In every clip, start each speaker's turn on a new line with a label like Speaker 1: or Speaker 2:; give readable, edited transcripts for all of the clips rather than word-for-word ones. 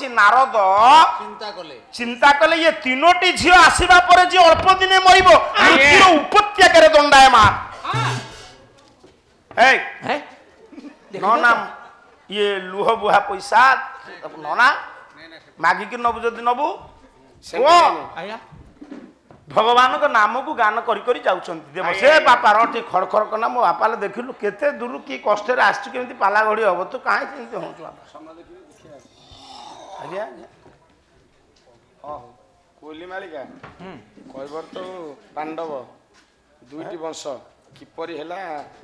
Speaker 1: देवर्षि नारद चिंता कले ये तीनोटी झील आसीबा परे जे अल्प दिने मरिबो मृत्युर उपत्यकारे दंडायमान हे नना ये लुह बुहा पैसा नना मागी कि नबु जदि नबु भगवान को नाम को गान करी करी जाउछंती देव से बापा रटी खड़ खड़ कना मो बापा ले देखिलु केते दूर की कष्ट रे आछी केमती पाला घड़ी हबो तू काहे चिंता होछ बापा आज्ञा
Speaker 2: कोली मालिका कहबर तो पांडव दुईटी वंश किपरि हेला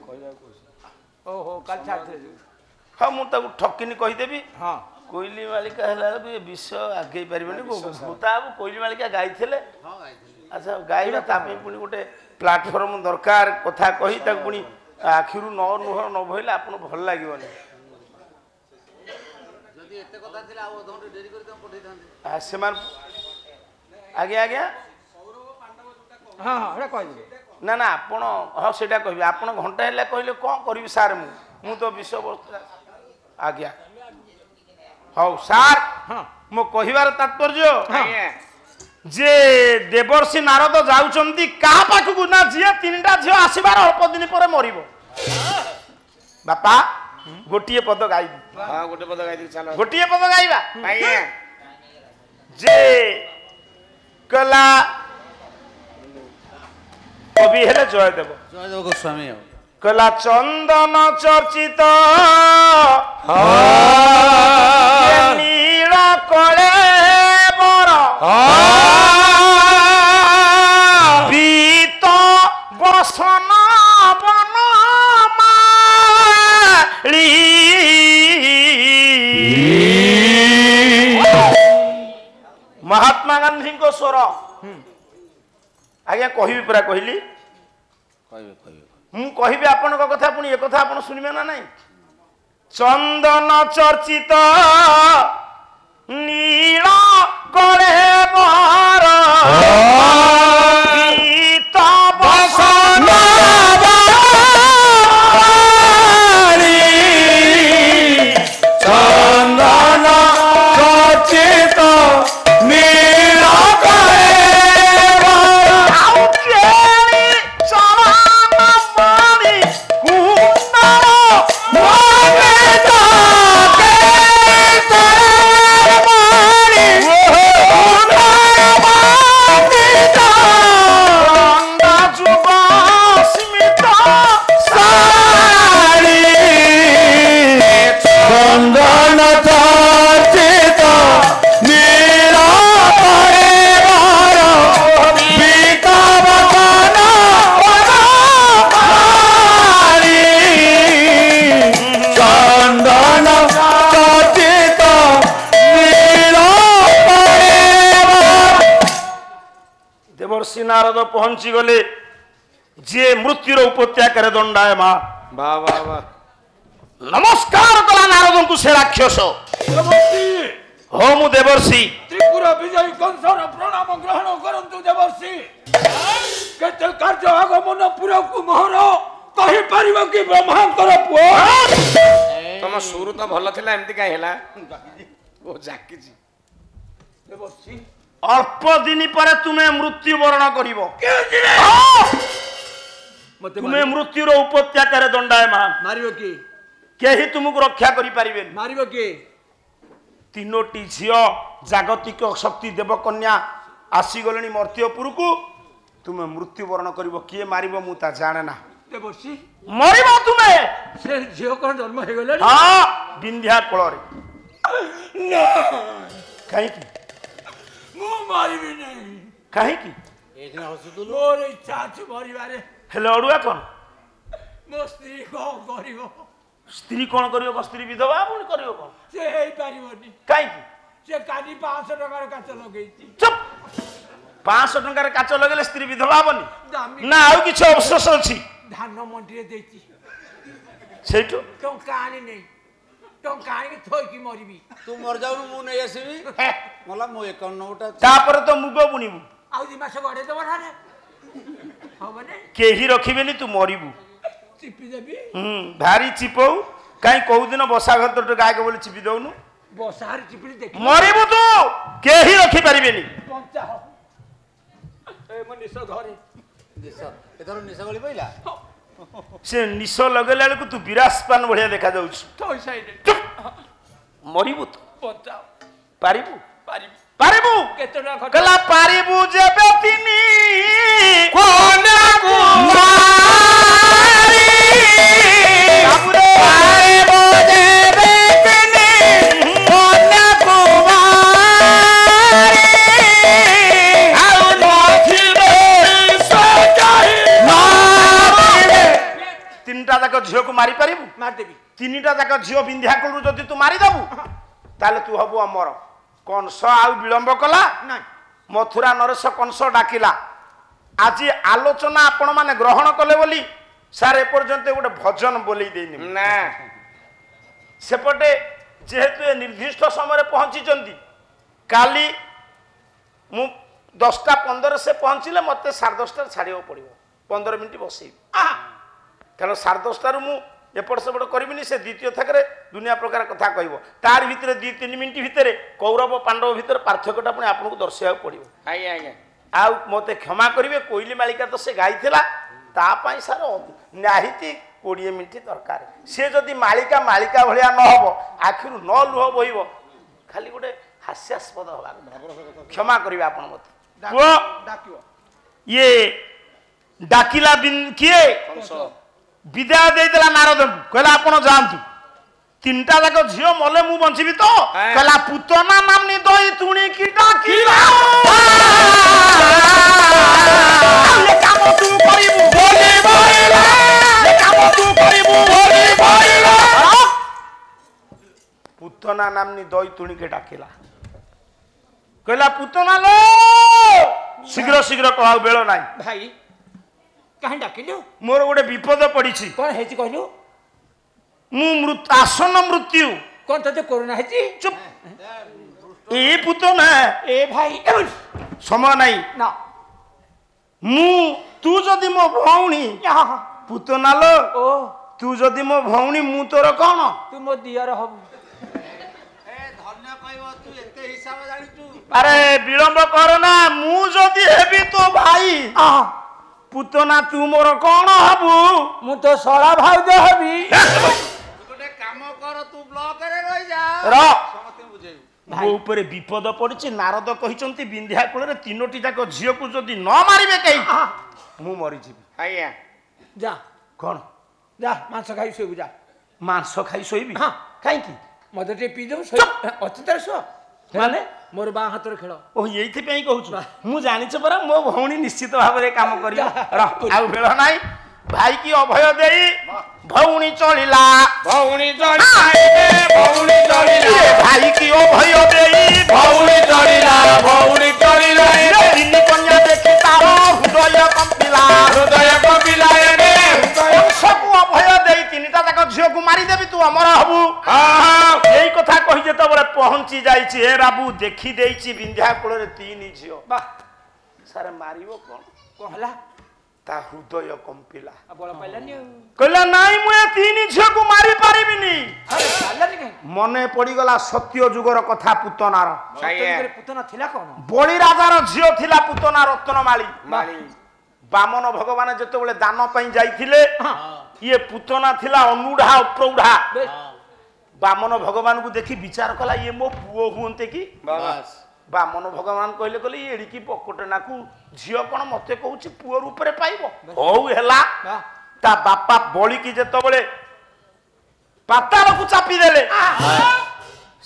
Speaker 2: कहबा को
Speaker 3: ओहो काल छाड़
Speaker 1: हाँ मुझे ठकिनी कहीदेवी हाँ कोईली मालिका है विष आगे पारे भूता कोईली मालिका गाई थे अच्छा गाइबा पुणी गोटे प्लाटफर्म दरकार कथा कही पुणी आखिर नुह न बहले आप भल लगे से आज्ञा आज्ञा
Speaker 3: हाँ हाँ
Speaker 1: ना ना आपण हाँ से कह आप घंटा है कहले कौन करी सार मु तो विषय वस्तु आज्ञा हाँ सार मो कहिबार तात्पर्य जे देवर्षि नारद जाउचंती कहा पाखकु ना झिया तीनटा झियो आसीबार अल्प दिन पर मरिबो बापा गोटिए पद गाइबी
Speaker 2: हां गोटे पद गाइबी चलो
Speaker 1: गोटिए पद गाइबा आज्ञा जे कला कवि हेले जयदेव
Speaker 4: गोस्वामी
Speaker 1: कला चंदन चर्चित नील कले बर बीत बसन बन माली महात्मा गांधी को स्वर आज्ञा कहबी पूरा कहली मु कहबी आपण कथा पुणी एक कथा आपण सुनिबे ना नहीं चंदन चर्चित नील कले बर बीत बसन
Speaker 4: चंदन चर्चित नील
Speaker 1: नारद पहुंची गले जे मृत्युर उपत्यकार दंडाय मां
Speaker 2: वाह वाह वाह
Speaker 1: नमस्कार कला नारद को से राक्षस हो मु देवर्षि
Speaker 3: त्रिपुर विजय कंसर प्रणाम ग्रहण करंतु देवर्षि केते कार्य आगमन पुरा को मोहर कहि परिबो कि ब्रह्मांकर पुओ
Speaker 2: तम सुरु तो भल थिला एमती काई हैला ओ जाकी जी
Speaker 3: देवर्षि
Speaker 1: अल्प दिन पर तुम्हें मृत्यु वरण करिवो तुम्हें मृत्युर उपत्यकार दंडायमान
Speaker 3: मारिबो कि
Speaker 1: केही तुमको रक्षा करि परिबेन
Speaker 3: मारिबो कि
Speaker 1: तीनोटी झियो जागतिक शक्ति देवकन्या आसी गलनी मर्त्यपुर को तुम्हें मृत्यु वरण करिवो किए मारिबो मु ता जाने ना
Speaker 3: देवर्षि
Speaker 1: मरिबो तुम्हें
Speaker 3: से झियो कोन जन्म हे गेले
Speaker 1: हां विंध्या कोळरे काहे की
Speaker 3: मु मारिबी नहीं
Speaker 1: काहे की
Speaker 3: एदिन हसुतु मोर इच्छा अछि मरिबारे
Speaker 1: हेले अडुआ कोन
Speaker 3: मो स्त्री को करिवो
Speaker 1: स्त्री कोन करियो को स्त्री विधवा कोन करियो कोन
Speaker 3: से हेई पारिबोनी
Speaker 1: काहे की
Speaker 3: से कानी 500 टका काच लगेइती
Speaker 1: चुप 500 टका काच लगेले स्त्री विधवा बनी
Speaker 3: दामी
Speaker 1: ना आउ किछ अवशेष अछि
Speaker 3: धान मंडी रे देती
Speaker 1: सेठो
Speaker 3: तो कहानी नहीं तो कहानी थोई की मरिबी
Speaker 4: तू मर जाऊ मु नै आसीबी मला मो एकाउंट उठा
Speaker 1: तापर तो मुगो बुनिबु
Speaker 3: आउ दि मास गडे तो बढाने हो बने
Speaker 1: केही रखिबेनी तू मरिबु
Speaker 3: चिपी देबी
Speaker 1: भारी चिपौ काई कहू दिन बसा घर तो गाय के बोले चिपी दउनु
Speaker 3: ବସାରେ ଚିପିଲି ଦେଖି
Speaker 1: ମରିବୁ ତୁ କେହି ରଖିପାରିବେନି।
Speaker 3: ପଞ୍ଚା ଏ ମୋ ନିଶ ଧରେ
Speaker 4: ଏଥର ନିଶ ଗଳି ପଇଲା
Speaker 1: ସେ ନିଶ ଲଗେଇଲା ବେଳକୁ ତୁ ବିରାସପାନ ଭଳିଆ ଦେଖାଯାଉଛୁ।
Speaker 3: ଥୋଇ ସାଇଡେ
Speaker 1: ମରିବୁ ତୁ
Speaker 3: ପଞ୍ଚା
Speaker 1: ପାରିବୁ
Speaker 3: ପାରିବି
Speaker 1: ପାରିବୁ
Speaker 3: କେତେ ଟଙ୍କା ଖର୍ଚ୍ଚ
Speaker 1: କହିଲା ପାରିବୁ ଯେବେ ତିନି ତିନିଟା ଯାକ ଝିଅକୁ ମାରି ପାରିବୁ?
Speaker 3: ମାରିଦେବି
Speaker 1: ତିନିଟା ଯାକ ଝିଅ ବିନ୍ଧ୍ୟାକୁଳରୁ ଯଦି ତୁ ମାରିଦେବୁ ତାହେଲେ ତୁ ହବୁ ଅମର। କଂସ ଆଉ ବିଳମ୍ବ କଲା
Speaker 3: ନାଇଁ
Speaker 1: ମଥୁରା ନରେଶ କଂସ ଡାକିଲା। ଆଜି ଆଲୋଚନା ଆପଣ ମାନେ ଗ୍ରହଣ କଲେ ବୋଲି ସାର୍ ଏପର୍ଯ୍ୟନ୍ତ ଗୋଟେ ଭଜନ ବୋଲେଇ ଦେଇନି
Speaker 2: ନା
Speaker 1: ସେପଟେ ଯେହେତୁ ଏ ନିର୍ଦ୍ଦିଷ୍ଟ ସମୟରେ ପହଞ୍ଚିଛନ୍ତି କାଲି ମୁଁ 10ଟା 15 ସେ ପହଞ୍ଚିଲେ ମୋତେ 10:30 ଛାଡ଼ିବାକୁ ପଡ଼ିବ 15 ମିନିଟ୍ ବସେଇବି କାରଣ 10:30 ମୁଁ ଏପଟ ସେପଟ କରିବିନି। ସେ ଦ୍ୱିତୀୟ ଥାକରେ ଦୁନିଆ ପ୍ରକାର କଥା କହିବ ତାର ଭିତରେ 2-3 ମିନିଟ୍ ଭିତରେ କୌରବ ପାଣ୍ଡବ ଭିତରେ ପାର୍ଥକ୍ୟଟା ପୁଣି ଆପଣଙ୍କୁ ଦର୍ଶାଇବାକୁ ପଡ଼ିବ।
Speaker 2: ଆଜ୍ଞା ଆଜ୍ଞା
Speaker 1: ଆଉ ମୋତେ କ୍ଷମା କରିବେ କୋଇଲି ମାଳିକା ତ ସେ ଗାଇଥିଲା ତା ପାଇଁ ସାର ନିହାତି 20 ମିନିଟ୍ ଦରକାର। ସେ ଯଦି ମାଳିକା ମାଳିକା ଭଳିଆ ନ ହେବ ଆଖିରୁ ନ ଲୁହ ବୋହିବ ଖାଲି ଗୋଟେ ହାସ୍ୟାସ୍ପଦ ହେବା କ୍ଷମା କରିବେ ଆପଣ ମୋତେ। ପୁଅ
Speaker 3: ଡାକିବ
Speaker 1: ଇଏ ଡାକିଲା କିଏ ବିଦାୟ ଦେଇଦେଲା ନାରଦଙ୍କୁ କହିଲା ଆପଣ ଯାଆନ୍ତୁ। ତିନିଟା ଯାକ ଝିଅ ମଲେ ମୁଁ ବଞ୍ଚିବି ତ କହିଲା ପୁତନା ନାମନି ଦଇ ତୁଣି କି ଡାକିଲା କାମ ତୁ କରିବୁ ବୋଲି ବୋଇଲା କାମ ତୁ କରିବୁ ବୋଲି ବୋଇଲା ପୁତନା ନାମନି ଦଇ ତୁଣିକେ ଡାକିଲା କହିଲା ପୁତନା ଲୋ ଶୀଘ୍ର ଶୀଘ୍ର କହ ଆଉ ବେଳ ନାହିଁ।
Speaker 3: ଭାଇ କାହିଁ ଡାକିଲୁ
Speaker 1: ମୋର ଗୋଟେ ବିପଦ ପଡ଼ିଛି।
Speaker 3: କଣ ହେଇଛି କହିଲୁ
Speaker 1: ମୁଁ ଆସନ୍ନ ମୃତ୍ୟୁ
Speaker 3: କଣ ତତେ କରୋନା ହେଇଛି
Speaker 1: ଚୁପ ଏ ପୁତନା
Speaker 3: ଏ ଭାଇ
Speaker 1: ସମୟ ନାହିଁ
Speaker 3: ନା
Speaker 1: ମୁଁ ତୁ ଯଦି ମୋ ଭଉଣୀ ପୁତନା ଲୋ
Speaker 3: ଓ
Speaker 1: ତୁ ଯଦି ମୋ ଭଉଣୀ ମୁଁ ତୋର କଣ
Speaker 3: ତୁ ମୋ ଦିଅର ହବୁ
Speaker 4: ଧନ୍ୟ କହିବ ତୁ ଏତେ ହିସାବ ଜାଣିଛୁ
Speaker 1: ଆରେ ବିଳମ୍ବ କର ନା ମୁଁ ଯଦି ହେବି ତୋ ଭାଇ ପୁତନା ତୁ ମୋର କଣ ହବୁ
Speaker 3: ମୁଁ ତ ଶଳା ଭାଉଜ ହେବି
Speaker 4: ଗୋଟେ କାମ କର ତୁ ବ୍ଲକରେ ରହିଯା ସମସ୍ତେ ବୁଝେଇବୁ
Speaker 1: ମୋ ଉପରେ ବିପଦ ପଡିଛି। ନାରଦ କହିଛନ୍ତି ବିନ୍ଧ୍ୟା କୂଳରେ 3ଟି ଯାକ ଝିଅକୁ ଯଦି ନ ମାରିବେ କେହି ମୁଁ ମରିଯିବି।
Speaker 2: ଆଜ୍ଞା
Speaker 3: ଯା
Speaker 1: କଣ
Speaker 3: ଯା ମାଂସ ଖାଇ ଶୋଇବୁ ଯା
Speaker 1: ମାଂସ ଖାଇ ଶୋଇବି କାହିଁକି
Speaker 3: ମଦ ଟିକେ ପିଇଦେବୁ ଅଚିନ୍ତାରେ ଶୁଅ ମାନେ ମୋର ବାଁ ହାତରେ ଖେଳ
Speaker 1: ଓ ଏଇଥିପାଇଁ କହୁଛୁ ମୁଁ ଜାଣିଛ ପରା ମୋ ଭଉଣୀ ନିଶ୍ଚିତ ଭାବରେ କାମ କରିବ। ଆଉ ବେଳ ନାହିଁ ଭାଇ କି ଅଭୟ ଦେଇ ଭଉଣୀ ଚଳିଲା
Speaker 2: ଭଉଣୀ ଚଳିଲା ଭଉଣୀ ଚଳିଲା
Speaker 1: ଭାଇ କି ଅଭୟ ଦେଇ
Speaker 2: ଭଉଣୀ ଚଳିଲା ଭଉଣୀ ଚଳିଲା
Speaker 1: ତିନି କନ୍ୟା ଦେଖି ତାର ହୃଦୟ କମ୍ପିଲା ସବୁ ଅଭୟ ଦେଇ 3ଟା ଯାକ ଝିଅକୁ ମାରିଦେବି ତୁ ଅମର ହବୁ। ଏଇ କଥା କହି ଯେତେବେଳେ ପହଞ୍ଚି ଯାଇଛି ଏ ବାବୁ ଦେଖି ଦେଇଛି ବିନ୍ଧ୍ୟା କୂଳରେ 3 ଝିଅ ସାରେ ମାରିବ କଣ
Speaker 3: କଣ ହେଲା
Speaker 1: ତା ହୃଦୟ କମ୍ପିଲା
Speaker 3: ବଳ ପାଇଲାନି ଆଉ
Speaker 1: କହିଲା ନାଇଁ ମୁଁ ଏ 3 ଝିଅକୁ ମାରି ପାରିବିନି। ମନେ ପଡିଗଲା ସତ୍ୟ ଯୁଗର କଥା ପୁତନାର
Speaker 3: ପୁତନା ଥିଲା କଣ
Speaker 1: ବଳି ରାଜାର ଝିଅ ଥିଲା ପୁତନା ରତ୍ନମାଳି। ବାମନ ଭଗବାନ ଯେତେବେଳେ ଦାନ ପାଇଁ ଯାଇଥିଲେ ଇଏ ପୁତନା ଥିଲା ଅନୁଢା ଅପ୍ରୌଢା। ବାମନ ଭଗବାନଙ୍କୁ ଦେଖି ବିଚାର କଲା ଇଏ ମୋ ପୁଅ ହୁଅନ୍ତେ କି ବାମନ ଭଗବାନ କହିଲେ କହିଲେ ଏଡ଼ିକି ପକଟେ ନାକୁ ଝିଅ କଣ ମତେ କହୁଛି ପୁଅ ରୂପରେ ପାଇବ। ହଉ ହେଲା ତା ବାପା ବଳିକି ଯେତେବେଳେ ପାତାଳକୁ ଚାପିଦେଲେ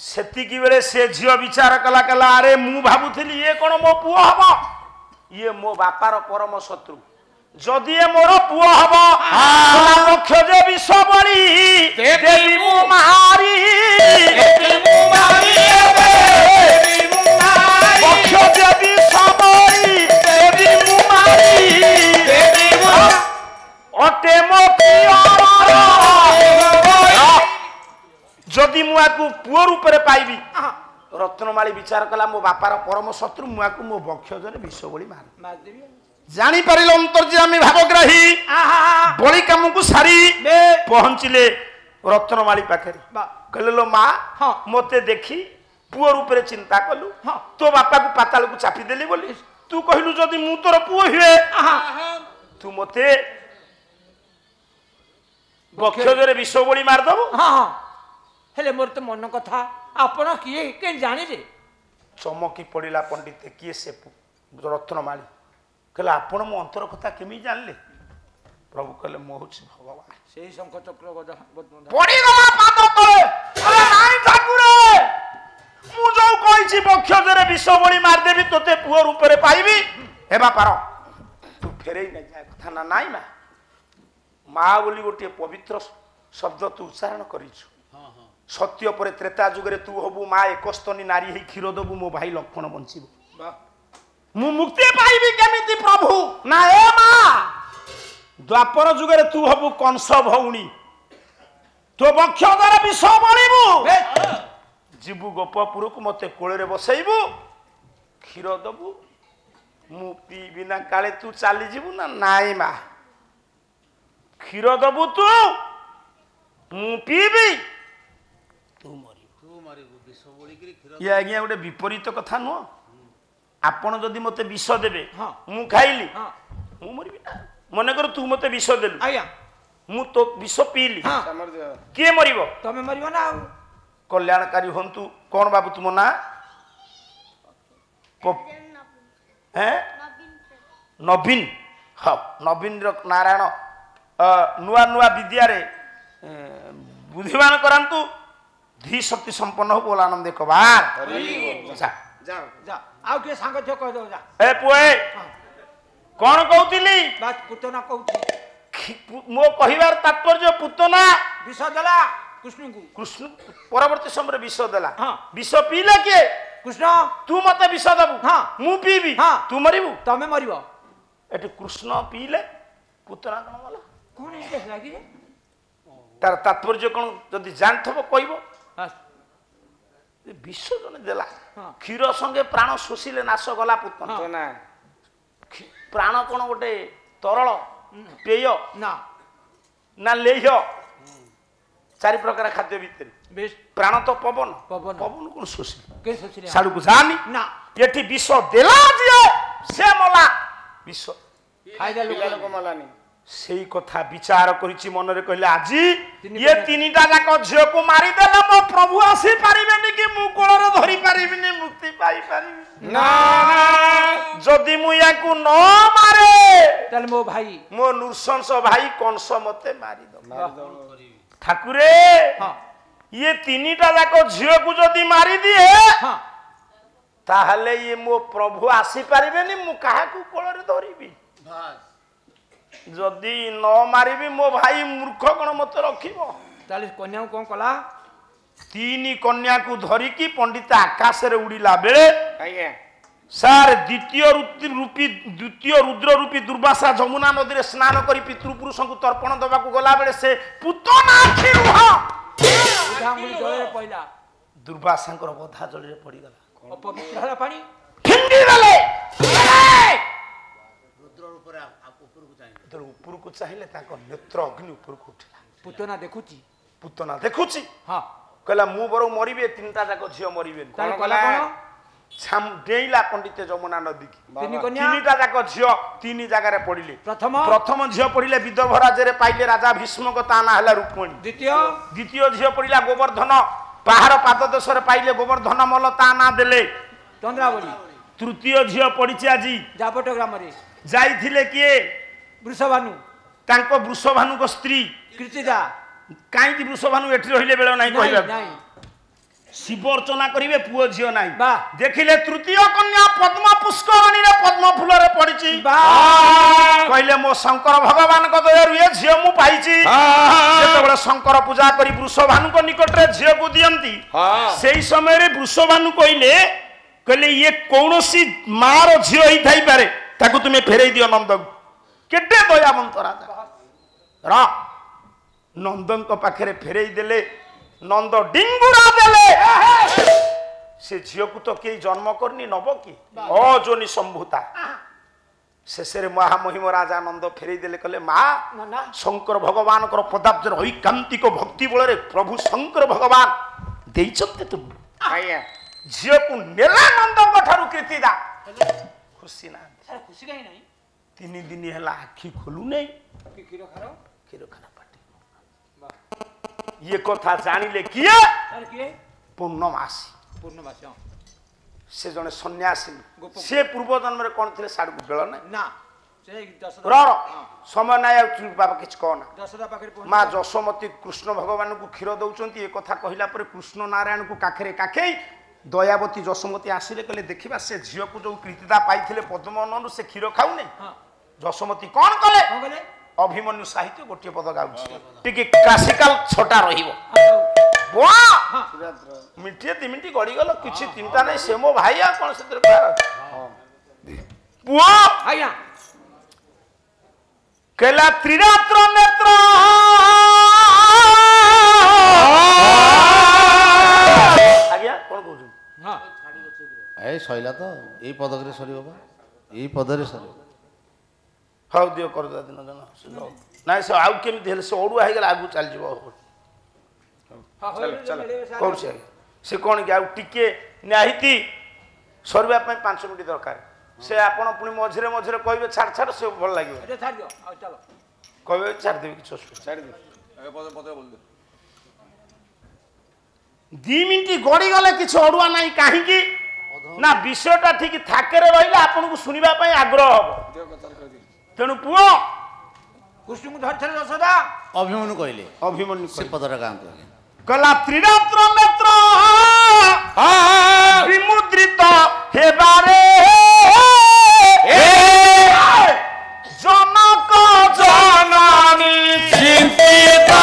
Speaker 1: ସେତିକି ବେଳେ ସେ ଝିଅ ବିଚାର କଲା କହିଲା ଆରେ ମୁଁ ଭାବୁଥିଲି ଇଏ କଣ ମୋ ପୁଅ ହବ ଇଏ ମୋ ବାପାର ପରମ ଶତ୍ରୁ ଯଦି ଏ ମୋର ପୁଅ ହବ ଲକ୍ଷ ଯେ ବିଷ ବଳି ଦେବି ମୁଁ ମାରି ଲକ୍ଷ ଯେ ବିଷ ବଳି ଦେବି ମୁଁ ମାରି ଅଟେ ମୋ ଯଦି ମୁଁ ଆକୁ ପୁଅ ରୂପରେ ପାଇବି ରତ୍ନମାଳି ବିଚାର କଲା ମୋ ବାପାର ପରମ ଶତ୍ରୁ ମୁଁ ଆକୁ ମୋ ବକ୍ଷରେ ବିଷ ବଳି ମାରିଦେବି। ଜାଣିପାରିଲ ଅନ୍ତର୍ଯାମୀ ଭାବଗ୍ରାହୀ ବଳି କାମକୁ ସାରି ପହଞ୍ଚିଲେ रत्नमाली पाखे कहले लो माँ मते देखी पुओ रूप चिंता कलु तो बापा को पाताल को चापी देली बोली तू कहलु जदि मु तोर पुओ हुए तू मते बक्षजरे विष बोली मारदब
Speaker 3: हेले मोर तो मन कथा आपण किए के जाने रे
Speaker 1: चमकी पड़िला पंडित किए से रत्नमाली कहले आपण मो अंतर कथा केमी जानले प्रभु कहले मो होछि भगवान
Speaker 3: सेही शंख चक्र गदा
Speaker 1: पड़ी गला पाद तले अरे नाई ठाकुर मु जो कहिछि बक्षजरे विष बोली मार देबी तोते पुओ रूप रे पाइबी हेबा पारो तू फेरेई न जाय कथा ना नाई मा माँ बोली गोटे पवित्र शब्द तू उच्चारण करिछु सत्य पर त्रेता जुगरे तू हबु माँ एकस्तनी नारी ही क्षीर दबु मो भाई लक्ष्मण बंचिबो मु मुक्ति पाइबी केमिति प्रभु ना ए माँ द्वापर जुगरे तू हबु कंस भौणी तो बक्षधर विष बणिबु जीवु गोपपुर को मते कोळे रे बसैबु क्षीर दबु मु पीबी ना काले तू चाली जीवु ना नाई माँ क्षीर दबु तू मु पीबी तू मरिबु विष बोलिकरी क्षीर ये आज्ञा गोटे विपरीत कथा नुह आपण जदि मते विष देबे मु खाइली मु मरिबी ना मन कर तू मते विष देलु
Speaker 3: आया
Speaker 1: मु तो विष पीली के मरिबो
Speaker 3: तमे मरिबो ना
Speaker 1: कल्याणकारी हंतु कौन बाबू तुम ना हैं नवीन हाँ नवीन नारायण नुआ नुआ विद्या रे बुद्धिमान करंतु धी शक्ति संपन्न हो बोला आनंद कबार
Speaker 3: जा जा आउ के संग जो कह दो जा
Speaker 1: ए पुए कौन कहउतिली
Speaker 3: बात पुतना कहउती
Speaker 1: मो कहिबार तात्पर्य पुतना
Speaker 3: विष देला कृष्ण को
Speaker 1: कृष्ण परवर्ती समय विष देला विष पीले के
Speaker 3: कृष्ण
Speaker 1: तू मते विष दबु मु पीबी तू मरिबु
Speaker 3: तमे मरिबो
Speaker 1: एटी कृष्ण पीले पुतना कोन वाला
Speaker 3: कोन है लागी
Speaker 1: तार तात्पर्य कोन जदि जानथबो कहबो विष जने देला क्षीर संगे प्राण शोषिले नाश गला पुतना प्राण कोन गोटे तरल पेय
Speaker 3: ना
Speaker 1: ना लेह्य चारि प्रकार खाद्य भितर प्राण तो पवन
Speaker 3: पवन
Speaker 1: पवन कोन शोषि
Speaker 3: के शोषि
Speaker 1: साडू को जानी
Speaker 3: ना
Speaker 1: एठी विष देला जे से मला विष
Speaker 3: फायदा लोक
Speaker 2: मलानी
Speaker 1: सेई कथा विचार करिछि मन रे कहले आजी ये तीनटा जाक झियो को मारी देला मो प्रभु आसी पारिबेनी कि मु कोळ रे धरि पारिबिनी मुक्ति पाई पारिबी
Speaker 2: ना
Speaker 1: जदि मु याकू न मारे
Speaker 3: तले मो भाई
Speaker 1: मो नृशंस भाई कंस मते मारी दो ठाकुरे ये तीनटा जाक झियो को जदि मारी दिए ताहले ये मो प्रभु आसी पारिबेनी मु काहा को कोळ रे धरिबी जदि न मारिबी मो भाई मूर्ख कोन मते रखिबो
Speaker 3: ताले कन्या कोन कला
Speaker 1: तीन कन्या को धरी की पंडित आकाश रे उड़ीला बेले
Speaker 2: आज्ञा
Speaker 1: सार द्वितीय रुद्र रूपी दुर्वासा जमुना नदी रे स्नान करी पितृपुरुष को तर्पण दबा को गला बेले से पुतना खिरुह
Speaker 3: उधांगुली जळे रे पहिला
Speaker 1: दुर्वासा को बधा जळे रे पड़ी गला
Speaker 3: अपवित्र हला पानी
Speaker 1: ठिंडी देले
Speaker 4: रुद्र ऊपर ऊपर को चाहिए
Speaker 1: तो ऊपर को चाहिए ताको नेत्र अग्नि ऊपर को उठिला
Speaker 3: पुतना देखुची
Speaker 1: पुतना देखुची
Speaker 3: हां
Speaker 1: कहला मु बरो मरिबे तीनटा जाको झियो मरिबे
Speaker 3: कोन कला कोन
Speaker 1: छाम डेइला पंडित जमुना नदी की
Speaker 3: तीन कन्या
Speaker 1: तीनटा जाको झियो तीन जगह रे पड़िले
Speaker 3: प्रथम
Speaker 1: झियो पड़िले विदर्भ राज्य रे पाइले राजा भीष्म को ताना हला रुक्मणी द्वितीय झियो पड़िला गोवर्धन पहाड़ पाद देश रे पाइले गोवर्धन मल ताना देले
Speaker 3: चंद्रावली
Speaker 1: तृतीय झियो पड़िछि आजी
Speaker 3: जापट ग्राम रे
Speaker 1: जाइथिले किए
Speaker 3: वृषभानु
Speaker 1: तांको वृषभानु को स्त्री
Speaker 3: कृतिजा
Speaker 1: काई कि वृषभानु एठी रहिले बेलो नाही कहबा
Speaker 3: नहीं
Speaker 1: शिव अर्चना करिवे पुओ झियो नाही
Speaker 3: बा
Speaker 1: देखिले तृतीय कन्या पद्म पुष्करणी रे पद्म फूल रे पड़िछि
Speaker 3: बा
Speaker 1: कहले मो शंकर भगवान को दयारु ये झियो मु पाइछि जेतबेले शंकर पूजा करी वृषभानु को निकट रे झियो को दियंती सेही समय रे वृषभानु कहले ये कौनसी मार झियो ही थाई पारे ताकू तुमे फेरई दियो नंद केटे दयावंत राजा रा नंदन को पाखरे फेरई देले नंद डिंगुरा देले से झियो को तो के जन्म करनी नब की अजोनी संभूता शेषे महामहिम राजा नंद फेरई देले कहले माँ शंकर भगवान पदाब्जर ऐकांतिक भक्ति बल प्रभु शंकर भगवान देइछन्ते तुम
Speaker 2: आज्ञा
Speaker 1: झील को नेला नंद ठारू कृतिदा खुशी ना
Speaker 3: खुशी कहीं नहीं
Speaker 1: 3 दिन है आखि खोलू नहीं
Speaker 3: क्षीर
Speaker 1: खाना पाटी ये कथा जानिले किए पूर्णमासी से जने सन्यासी से पूर्व जन्म रे कोन थिले साडू बेळ ना समय ना बाबा किछ कहना माँ जशोमती कृष्ण भगवान को क्षीर दौरान ये कथा कहला पर कृष्ण नारायण को काखरे काखे दयावती जशोमती आसिले कहले देखिबा से झियो को जो कृतिदा पाइथिले पद्मननु से क्षीर खाउ नै जशोमती कौन कले अभिमन्यु साहित्य गोटे पद गाउछि टिके क्लासिकल छोटा रहिबो मिठिए 3 मिनिट गड़ी गल किछि चिंता नै से मो भाई आ कोन से पुआ
Speaker 3: आया
Speaker 1: केला त्रिरात्र नेत्र आज्ञा कोन कहू
Speaker 3: हां
Speaker 4: ए सइला तो एई पदकरे सरियो बा एई पदरे सरियो
Speaker 1: हाउ दियो कर दा दिन जन नाइ से आउ केमि हेले से ओडुआ हे गेला आगु चल जिवो
Speaker 2: चल
Speaker 1: कौन से कौन कि आउ टिके नाहिती सरवा 5 मिनिट दरकार से आपण पुनी मझरे मझरे कहबे छाड़ छाड़ से भल लागियो
Speaker 3: अरे छाड़ दियो आ चलो
Speaker 1: कहबे छाड़ देबे किछ
Speaker 2: छाड़ दे
Speaker 4: पद बोल दे
Speaker 1: 2 मिनिट गड़ी गले किछ ओडुआ नाही काहे की ना विषयटा ठीक थाकेरे रहिला आपण को सुनिबा पई आग्रह हो तेनु पुओ
Speaker 3: कृष्ण को धर छरे रसदा
Speaker 4: अभिमन्यु कहले
Speaker 1: अभिमन्यु
Speaker 4: से पदरा गांतो
Speaker 1: कला त्रिरात्र नेत्र विमुद्रित हेबारे जनक जननी चिंतिता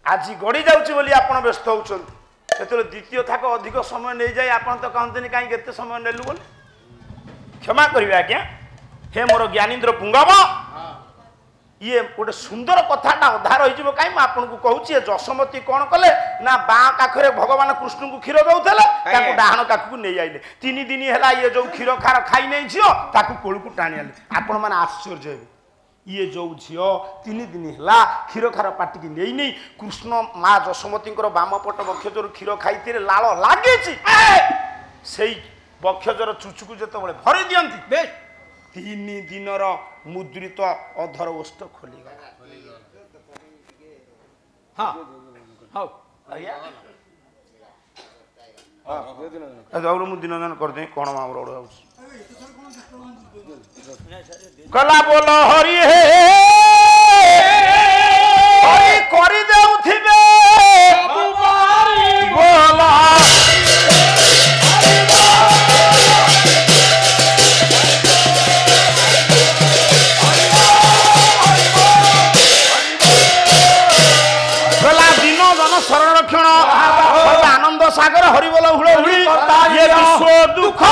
Speaker 1: आज गड़ी जाउची बोली आपण व्यस्त होउछन एतले द्वितीय थाक अधिक समय नै जाय आपण तो कहंतनी काई केते समय नेलु बोली क्षमा करिवे आज्ञा हे मोर ज्ञानेन्द्र पुंगव ये गोटे सुंदर कथाटा अधा रही जीव कहीं आपन को कहूँ जशोमती कौन कले ना बाँ काखरे भगवान कृष्ण को क्षीर दौले डाहाण काख को नहीं आइले 3 दिन है ये जो क्षीर खार खाई नहीं झील ताकू कोल को टाणी आले आपण मैंने आश्चर्य हे ये जो झील 3 दिन है क्षीर खार पाटिकी नहीं नहीं कृष्ण माँ जशोमती बाम पट बक्षजर क्षीर खाई लाल लगे से बक्षजर चुचुकू जो भरी दिखती 3 दिनर मुद्रित अधर ओष्ठ खोलीगला
Speaker 3: हाँ हाँ
Speaker 1: आज्ञा हां मु दिन जन कर दे कोन मामर ओड कला बोल हरि हे हरि करि देउथिबे बोला शरण रक्षण आनंद सागर हरिबोल हुड़ हुड़ी ये विश्व दुख